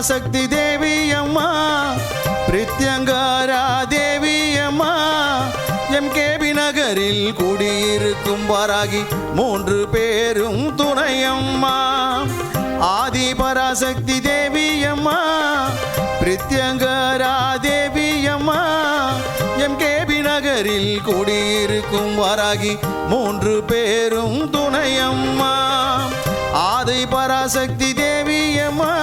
பராசக்தி தேவி அம்மா பிரித்யங்காரா தேவி அம்மா எம்கேபி நகரில் குடியிருக்கும் வாராகி 3 பேரும் துணையம்மா ஆதி பராசக்தி தேவி அம்மா பிரித்யங்காரா தேவி அம்மா எம்கேபி நகரில் குடியிருக்கும் வாராகி 3 பேரும் துணையம்மா ஆதி பராசக்தி தேவி அம்மா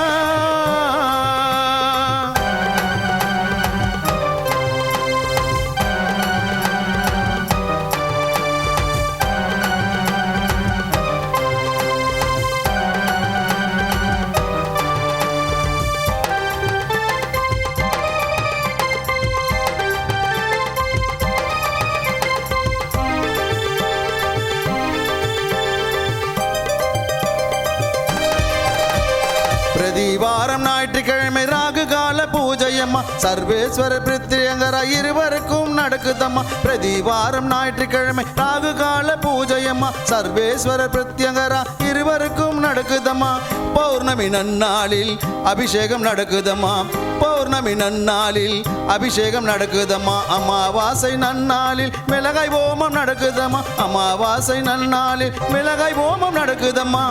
பிரதிவாரம் ஞாயிற்றுக்கிழமை ராகு கால பூஜையம்மா சர்வேஸ்வர பிரித்யங்கரா இருவருக்கும் நடக்குதம்மா பிரதிவாரம் ஞாயிற்றுக்கிழமை ராகு கால பூஜையம்மா சர்வேஸ்வர பிரித்யங்கரா இருவருக்கும் நடக்குதம்மா பௌர்ணமி நன்னாளில் அபிஷேகம் நடக்குதம்மா பௌர்ணமி நன்னாளில் அபிஷேகம் நடக்குதம்மா அமாவாசை நன்னாளில் மிளகாய் ஓமம் நடக்குதம்மா அமாவாசை நன்னாளில் மிளகாய் ஓமம் நடக்குதம்மா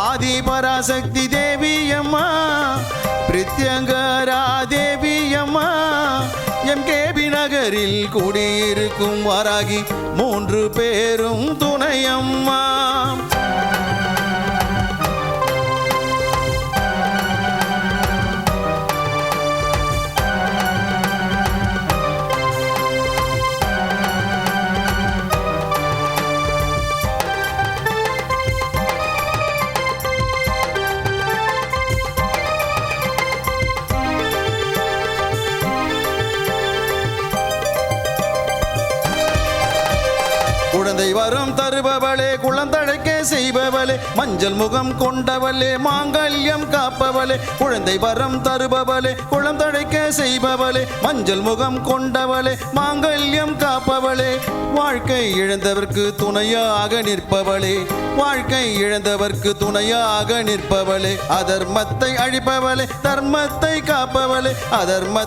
ஆதி பராசக்தி தேவி அம்மா பிரித்யங்கரா தேவி அம்மா எம்கேபி நகரில் குடியிருக்கும் வாராகி 3 பேரும் துணையம்மா குழந்தை வரம் தருபவளே குழந்தழைக்க செய்பவளே மஞ்சள் முகம் கொண்டவளே மாங்கல்யம் காப்பவளே குழந்தை வரம் தருபவளே குழந்தழைக்க செய்பவளே மஞ்சள் முகம் கொண்டவளே மாங்கல்யம் காப்பவளே வாழ்க்கை இழந்தவர்க்கு துணையாக நிற்பவளே வாழ்க்கை இழந்தவர்க்கு துணையாக நிற்பவளே அதர்மத்தை அழிப்பவளே தர்மத்தை காப்பவளே அதர்ம